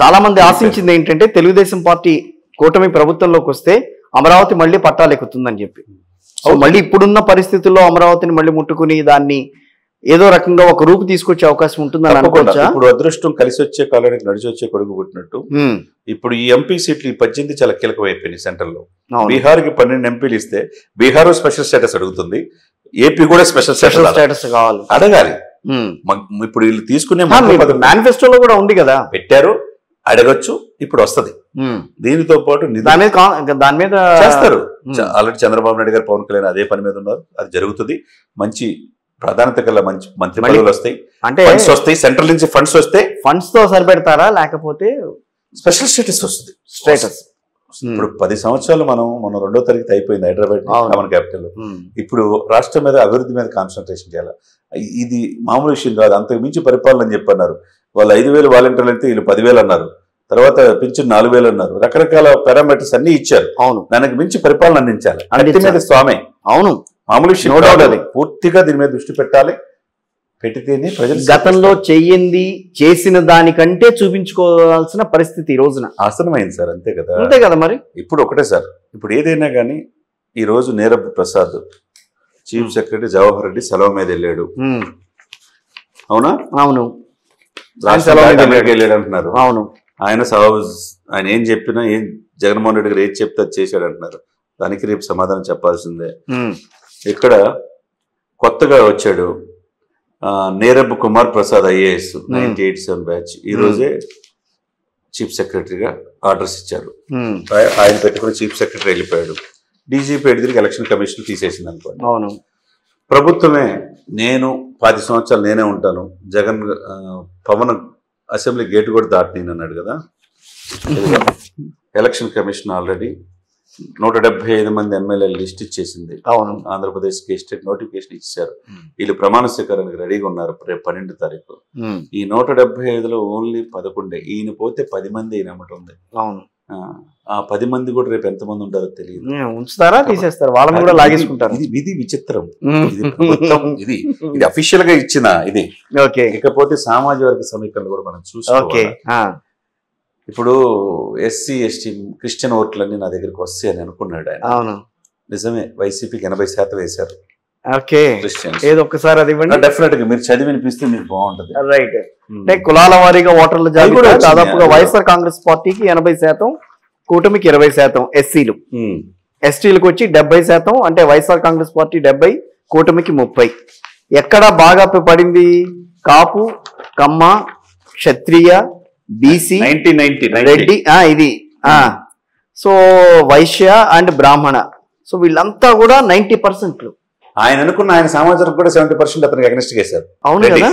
చాలా మంది ఆశించింది ఏంటంటే తెలుగుదేశం పార్టీ కూటమి ప్రభుత్వంలోకి వస్తే అమరావతి మళ్ళీ పట్టాలెక్కుతుందని చెప్పి. సో మళ్ళీ ఇప్పుడున్న పరిస్థితుల్లో అమరావతిని మళ్ళీ ముట్టుకుని దాన్ని ఏదో రకంగా ఒక రూపు తీసుకొచ్చే అవకాశం ఉంటుందని అనుకోవచ్చా? ఇప్పుడు అదృష్టం కలిసి వచ్చే కాలానికి నడిచి వచ్చే కొడుకు పుట్టినట్టు ఇప్పుడు ఈ ఎంపీ సీట్లు ఈ 18 చాలా కీలకమైపోయినాయి. సెంట్రల్ లో బీహార్ కి 12 ఎంపీలు ఇస్తే బీహార్ స్పెషల్ స్టేటస్ అడుగుతుంది, ఏపీ కూడా స్పెషల్ స్టేటస్ కావాలి అడగాలి. ఇప్పుడు వీళ్ళు తీసుకునే మేనిఫెస్టోలో కూడా ఉంది కదా, పెట్టారు, అడగొచ్చు, ఇప్పుడు వస్తుంది. దీనితో పాటు దాని మీద చేస్తారు. ఆల్రెడీ చంద్రబాబు నాయుడు గారు పవన్ కళ్యాణ్ అదే పని మీద ఉన్నారు, అది జరుగుతుంది. మంచి ప్రాధాన్యత కల్లా మంచి మంత్రి పదవులు వస్తాయి, అంటే ఫండ్స్ వస్తాయి, సెంట్రల్ నుంచి ఫండ్స్ వస్తే ఫండ్స్ తో సరిపెడతారా లేకపోతే స్పెషల్ స్టేటస్ వస్తుంది? స్టేటస్ ఇప్పుడు 10 సంవత్సరాలు మన 2వ తరగతి అయిపోయింది హైదరాబాద్ మన క్యాపిటల్. ఇప్పుడు రాష్ట్రం మీద అభివృద్ధి మీద కాన్సన్ట్రేషన్ చేయాలి. ఇది మామూలు విషయం కాదు. అంతకు మించి పరిపాలన అని చెప్పన్నారు. వాళ్ళు 5,000 వాలంటీర్లు అయితే వీళ్ళు 10,000 అన్నారు, తర్వాత పింఛన్ 4,000 అన్నారు, రకరకాల పారామీటర్స్ అన్ని ఇచ్చారు. అవును, దానికి మించి పరిపాలన అందించాలి. అన్నిటి మీద స్వామి. అవును, మామూలు విషయం అది. పూర్తిగా దీని మీద దృష్టి పెట్టాలి. పెట్టితేనే ప్రజలు గతంలో చెయ్యింది చేసిన దానికంటే చూపించుకోవాల్సిన పరిస్థితి ఈ రోజున ఆసనమైంది సార్. అంతే కదా, అంతే కదా. మరి ఇప్పుడు ఒకటే సార్, ఇప్పుడు ఏదైనా కానీ ఈ రోజు నీరబ్ ప్రసాద్ చీఫ్ సెక్రటరీ జవహర్ రెడ్డి సెలవు మీద వెళ్ళాడు, అవునా? అవును, వెళ్ళాడు అంటున్నారు. అవును, ఆయన ఏం చెప్పినా, ఏం జగన్మోహన్ రెడ్డి గారు ఏది చెప్తే అది చేశాడు అంటున్నారు. దానికి రేపు సమాధానం చెప్పాల్సిందే. ఇక్కడ కొత్తగా వచ్చాడు నీరబ్ కుమార్ ప్రసాద్ ఐఏఎస్ 1987 బ్యాచ్. ఈ రోజే చీఫ్ సెక్రటరీగా ఆర్డర్స్ ఇచ్చారు. ఆయన పెట్టుకుని చీఫ్ సెక్రటరీ వెళ్ళిపోయాడు. డీజీపీ ఎడిదిరికి ఎలక్షన్ కమిషన్ తీసేసింది అనుకోండి. అవును, ప్రభుత్వమే నేను 10 సంవత్సరాలు నేనే ఉంటాను, జగన్ పవన్ అసెంబ్లీ గేటు కూడా దాటిని అన్నాడు కదా. ఎలక్షన్ కమిషన్ ఆల్రెడీ 175 మంది ఎమ్మెల్యేలు లిస్ట్ ఇచ్చేసింది. అవును, ఆంధ్రప్రదేశ్కి స్టేట్ నోటిఫికేషన్ ఇచ్చారు. వీళ్ళు ప్రమాణ స్వీకారానికి రెడీగా ఉన్నారు రేపు 12వ తారీఖు. ఈ 175లో ఓన్లీ 11. ఈయన పోతే 10 మంది ఈయన అమ్మటం ఉంది. అవును, ఆ 10 మంది కూడా రేపు ఎంతమంది ఉంటారో తెలియదు. ఉంచుతారా, తీసేస్తారు, వాళ్ళని కూడా లాగేసుకుంటారు. ఇది విచిత్రం. ఇది అఫీషియల్ గా ఇచ్చిన ఇది. ఇకపోతే సామాజిక వర్గ సమీకరణ కూడా మనం చూసుకోవాలి. ఇప్పుడు ఎస్సీ ఎస్టీ క్రిస్టియన్ ఓట్లన్నీ నా దగ్గరికి వస్తాయి అని అనుకున్నాడు ఆయన. అవును, నిజమే. వైసీపీకి 80% వేశారు క్రిస్టియన్స్. ఏదో ఒక్కసారి అది డెఫినెట్ గా మీరు చదివి వినిపిస్తే మీకు బాగుంటది. రైట్. అంటే కులాల వారీగా ఓటర్ల జాబితా దాదాపుగా వైఎస్ఆర్ కాంగ్రెస్ పార్టీకి 80%, కూటమికి 20%, ఎస్సీలు ఎస్టీలకు వచ్చి 70%. అంటే వైఎస్ఆర్ కాంగ్రెస్ పార్టీ 70, కూటమికి 30. ఎక్కడ బాగా పడింది? కాపు, కమ్మ, క్షత్రియ, బీసీ, రెడ్డి, ఇది సో వైశ్య అండ్ బ్రాహ్మణ. సో వీళ్ళంతా కూడా 90%. ఆయన అనుకున్న ఆయన సామాజిక కూడా 70% అతనికి అగ్నెస్ట్ చేశారు. అవును కదా.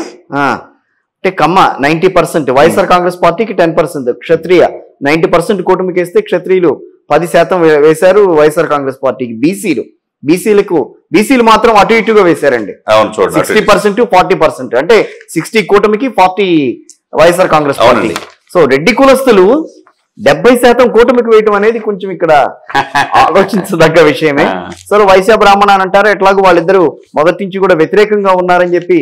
అంటే కమ్మ 90%, వైఎస్ఆర్ కాంగ్రెస్ పార్టీకి 10%, క్షత్రియ 90%, కూటమికి వేస్తే క్షత్రియులు 10% వేశారు వైఎస్ఆర్ కాంగ్రెస్ పార్టీకి. బీసీలు మాత్రం అటు ఇటుగా వేశారండి. 60%, 40%. అంటే 60 కూటమికి, 40 వైఎస్ఆర్ కాంగ్రెస్ పార్టీ. సో రెడ్డి కులస్తులు 70% కూటమికి వేయటం అనేది కొంచెం ఇక్కడ ఆలోచించదగ్గ విషయమే. సో వైశ్య బ్రాహ్మణ అని అంటారు. ఎట్లాగో వాళ్ళిద్దరూ మొదటి నుంచి కూడా వ్యతిరేకంగా ఉన్నారని చెప్పి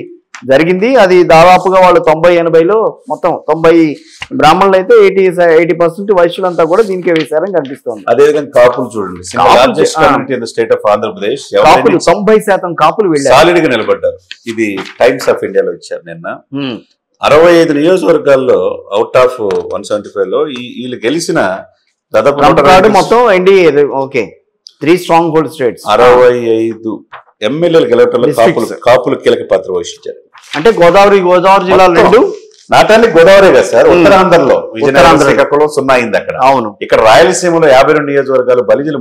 జరిగింది. అది దాదాపుగా వాళ్ళు 90-80లో మొత్తం 90 బ్రాహ్మణులు అయితే 80% వైశ్యులంతా కూడా దీనికే వేశారని కనిపిస్తోంది. అదేవిధంగా కాపులు చూడండి, స్టేట్ ఆఫ్ ఆంధ్రప్రదేశ్ 90% కాపులు సాలిడ్ గా నిలబడ్డారు. ఇది టైమ్స్ ఆఫ్ ఇండియాలో ఇచ్చారు నిన్న. 65 నియోజకవర్గాల్లో అవుట్ ఆఫ్ 175లో వీళ్ళు గెలిచిన దాదాపు మొత్తం NDA. Okay, 3 strong hold states. 65 ఎమ్మెల్యేలు గెలవటంలో కాపులు కీలక పాత్ర వహించారు. అంటే గోదావరి జిల్లాలో 2, నాటానికి గోదావరి కదా సార్. ఉత్తరాంధ్రలో విజయనగరం, శ్రీకాకుళం 0 అయింది అక్కడ. అవును, ఇక్కడ రాయలసీమలో 52 నియోజకవర్గాలు, బలిజలు